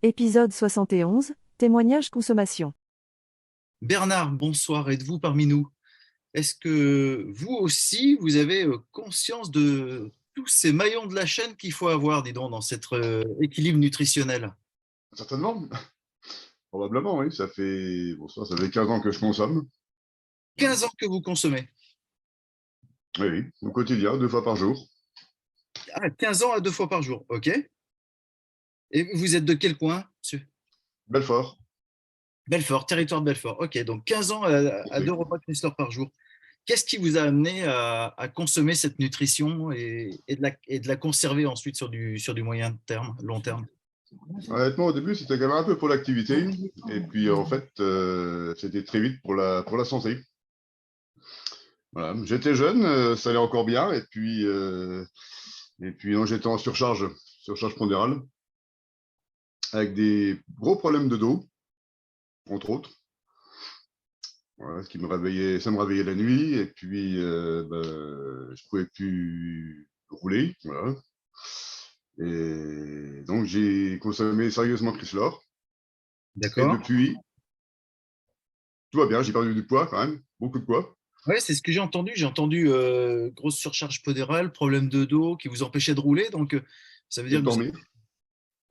Épisode 71, témoignage consommation. Bernard, bonsoir, êtes-vous parmi nous? Est-ce que vous aussi, vous avez conscience de tous ces maillons de la chaîne qu'il faut avoir, dis donc, dans cet équilibre nutritionnel? Certainement, probablement, oui. Ça fait 15 ans que je consomme. 15 ans que vous consommez. Oui, oui, au quotidien, 2 fois par jour. Ah, 15 ans à 2 fois par jour, ok. Et vous êtes de quel coin, monsieur? Belfort. Belfort, territoire de Belfort. Ok, donc 15 ans Tout à à fait. 2 repas Chrysler par jour. Qu'est-ce qui vous a amené à consommer cette nutrition et de la conserver ensuite sur du moyen terme, long terme? Honnêtement, au début, c'était quand même un peu pour l'activité. Et puis, en fait, c'était très vite pour la santé. Voilà. J'étais jeune, ça allait encore bien. Et puis non, j'étais en surcharge pondérale, avec des gros problèmes de dos, entre autres. Voilà, ça me réveillait la nuit. Et puis, je pouvais plus rouler. Voilà. Et donc, j'ai consommé sérieusement Chrysler. Et D'accord. depuis, tout va bien. J'ai perdu du poids quand même, beaucoup de poids. Oui, c'est ce que j'ai entendu. J'ai entendu grosse surcharge pondérale, problème de dos qui vous empêchait de rouler. Donc, ça veut Et dire de que vous... dormir.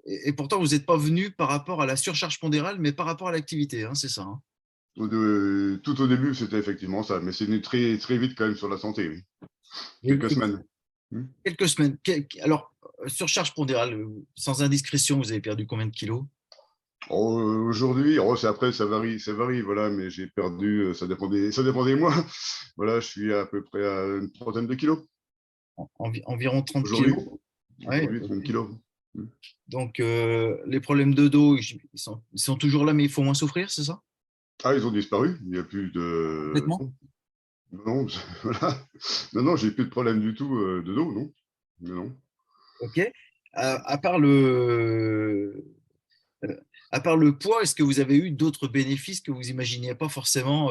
Et pourtant, vous n'êtes pas venu par rapport à la surcharge pondérale, mais par rapport à l'activité, hein, c'est ça, hein. Tout au début, c'était effectivement ça. Mais c'est venu très, très vite quand même sur la santé. Oui. Quelques Et semaines. quelques semaines. Alors, surcharge pondérale, sans indiscrétion, vous avez perdu combien de kilos? Oh, aujourd'hui, après, ça varie, voilà, mais j'ai perdu, ça dépend des mois. Voilà, je suis à peu près à une trentaine de kilos. Environ 30 Aujourd'hui, kilos. Ouais, aujourd'hui, 30 ok. kilos. Donc, les problèmes de dos, ils sont toujours là, mais il faut moins souffrir, c'est ça? Ah, ils ont disparu. Il n'y a plus de. Complètement. Non, non, voilà. Non, non, j'ai plus de problème du tout de dos, non. Non, non. OK. À part euh, à part le poids, est-ce que vous avez eu d'autres bénéfices que vous imaginiez pas forcément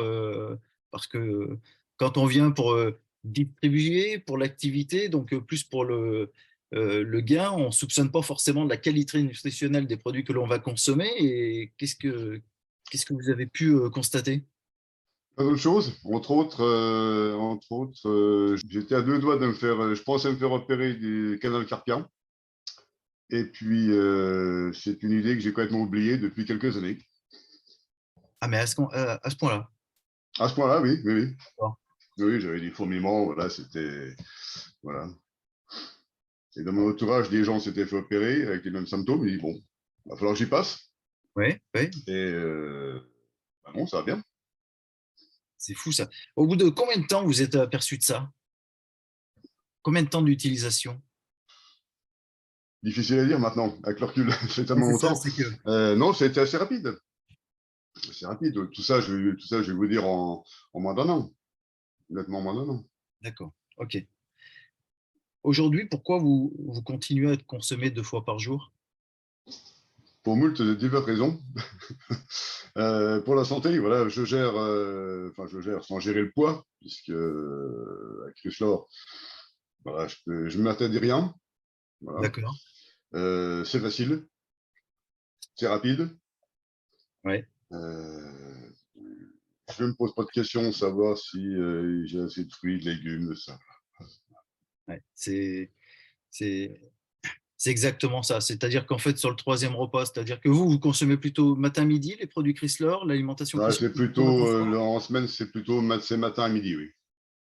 parce que quand on vient pour distribuer, pour l'activité, donc plus pour le gain, on soupçonne pas forcément de la qualité nutritionnelle des produits que l'on va consommer. Et qu'est-ce que vous avez pu constater? Pas d'autre chose. J'étais à 2 doigts de me faire, je pensais me faire opérer du canal carpien. Et puis, c'est une idée que j'ai complètement oubliée depuis quelques années. Ah, mais à ce point-là. À ce point-là, oui, oui, oui. D'accord. Oui, j'avais des fourmillements, voilà, voilà. Et dans mon entourage, des gens s'étaient fait opérer avec les mêmes symptômes. Et bon, il va falloir que j'y passe. Oui, oui, Et bon, ça va bien. c'est fou ça. Au bout de combien de temps vous êtes aperçu de ça? Combien de temps d'utilisation? Difficile à dire maintenant, avec le recul, c'est Ouais, tellement c'est ça, longtemps. c'est que. Non, c'était assez rapide. C'est rapide. Tout ça, je vais vous dire en moins d'un an. Honnêtement, en moins d'un an. D'accord, ok. Aujourd'hui, pourquoi vous continuez à consommer 2 fois par jour? Pour moult de diverses raisons. Pour la santé, voilà, je gère sans gérer le poids, puisque avec Chrysler, voilà, je ne m'interdis rien. Voilà. D'accord, C'est facile, c'est rapide. ouais, Euh, je ne me pose pas de questions, savoir si j'ai assez de fruits, de légumes, ça. ouais. C'est, c'est exactement ça. C'est-à-dire qu'en fait, sur le troisième repas, c'est-à-dire que vous consommez plutôt matin-midi les produits Chrysler, l'alimentation Ah, Chrysler, le matin soir? en semaine, c'est matin à midi, oui.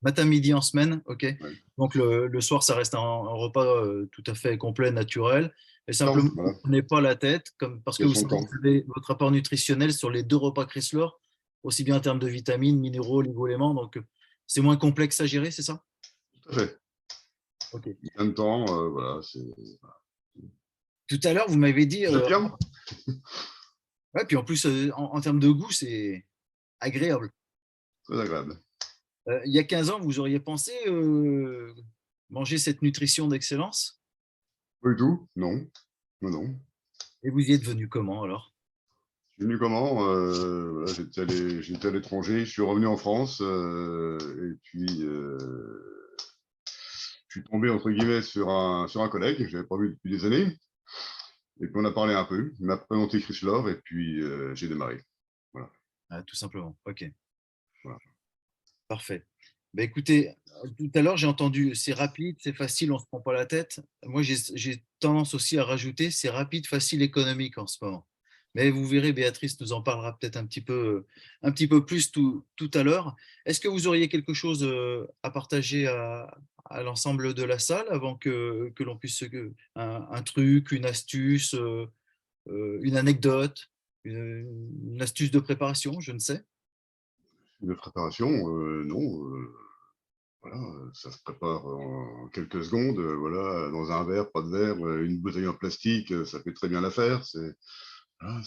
Matin-midi en semaine, ok. Ouais. Donc le soir, ça reste un repas tout à fait complet, naturel. Et Temps, simplement, vous voilà, ne prenez pas la tête, comme, parce que vous question de savez temps. que vous avez votre apport nutritionnel sur les 2 repas Chrysler, aussi bien en termes de vitamines, minéraux, oligo-éléments. Donc, c'est moins complexe à gérer, c'est ça? Tout à fait. Ok. Gain de temps, voilà, Tout à l'heure, vous m'avez dit, c'est bien, ouais, puis en plus, en termes de goût, c'est agréable. très agréable. Il y a 15 ans, vous auriez pensé manger cette nutrition d'excellence? Pas du tout, non, non, non. Et vous y êtes venu comment alors? Je suis venu comment voilà, j'étais à l'étranger, je suis revenu en France et puis je suis tombé entre guillemets sur un collègue que j'avais pas vu depuis des années Et puis on a parlé un peu. Il m'a présenté Chrysler et puis j'ai démarré. Voilà. Ah, tout simplement. OK. Voilà. Parfait. Ben, écoutez, tout à l'heure, j'ai entendu c'est rapide, c'est facile, on ne se prend pas la tête. Moi, j'ai tendance aussi à rajouter c'est rapide, facile, économique en ce moment. Mais vous verrez, Béatrice nous en parlera peut-être un petit peu plus tout à l'heure. Est-ce que vous auriez quelque chose à partager à l'ensemble de la salle avant que l'on puisse, un truc, une astuce, une anecdote, une astuce de préparation, je ne sais. De préparation, non. Voilà, ça se prépare en quelques secondes. Voilà, dans un verre, pas de verre, une bouteille en plastique, ça fait très bien l'affaire. Voilà,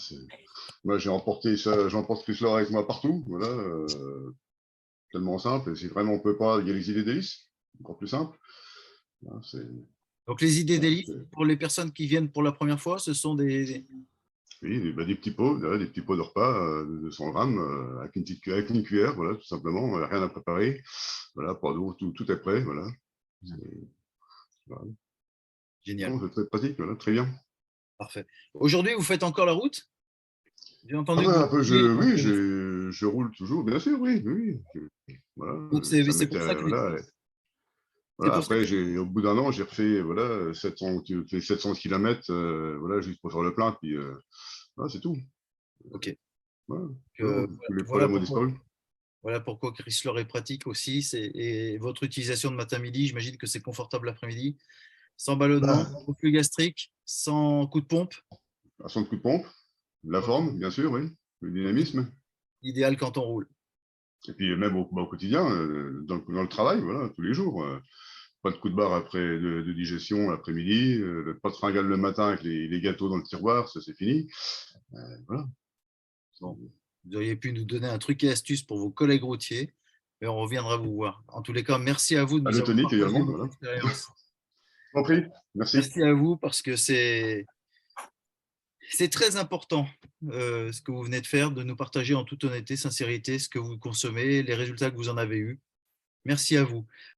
moi, j'ai emporté ça, j'emporte Chrysler avec moi partout. Voilà, tellement simple. Et si vraiment on peut pas, il y a les idées délices, encore plus simple. Voilà, Donc, les idées voilà, d'élite, pour les personnes qui viennent pour la première fois, ce sont oui, des petits pots, des petits pots de repas de 200 grammes avec une cuillère, voilà, tout simplement, rien à préparer. Voilà, pas d'eau, tout est prêt. Voilà. Voilà. Génial, Non, c'est très pratique, voilà, très bien. parfait. Aujourd'hui, vous faites encore la route? J'ai Ah entendu que ben, vous un peu, rouliez, donc oui, je roule toujours, bien sûr, oui, oui. Voilà, c'est pour ça que voilà, c'est voilà. pour ça Après, que au bout d'un an, j'ai refait voilà, 700 km, voilà, juste pour faire le plein, puis voilà, c'est tout. ok. Voilà, Euh, tous les voilà problèmes ont pourquoi disparu. voilà pourquoi Chrysler est pratique aussi. Et votre utilisation de matin-midi, j'imagine que c'est confortable l'après-midi, sans ballonnement, Bah, sans reflux gastrique, sans coup de pompe. à son coup de pompe, la Donc, forme, bien sûr, oui, le donc, dynamisme. idéal quand on roule. Et puis même au quotidien, dans le travail, voilà, tous les jours. Pas de coup de barre après de digestion l'après-midi, pas de fringale le matin avec les gâteaux dans le tiroir, ça c'est fini. Voilà. Bon, vous auriez pu nous donner un truc et astuce pour vos collègues routiers, mais on reviendra vous voir. En tous les cas, merci à vous de À nous l'eau avoir tonique partagé également, votre voilà. expérience. Je t'en prie, merci. Merci à vous parce que c'est très important ce que vous venez de faire, de nous partager en toute honnêteté, sincérité, ce que vous consommez, les résultats que vous en avez eus. Merci à vous.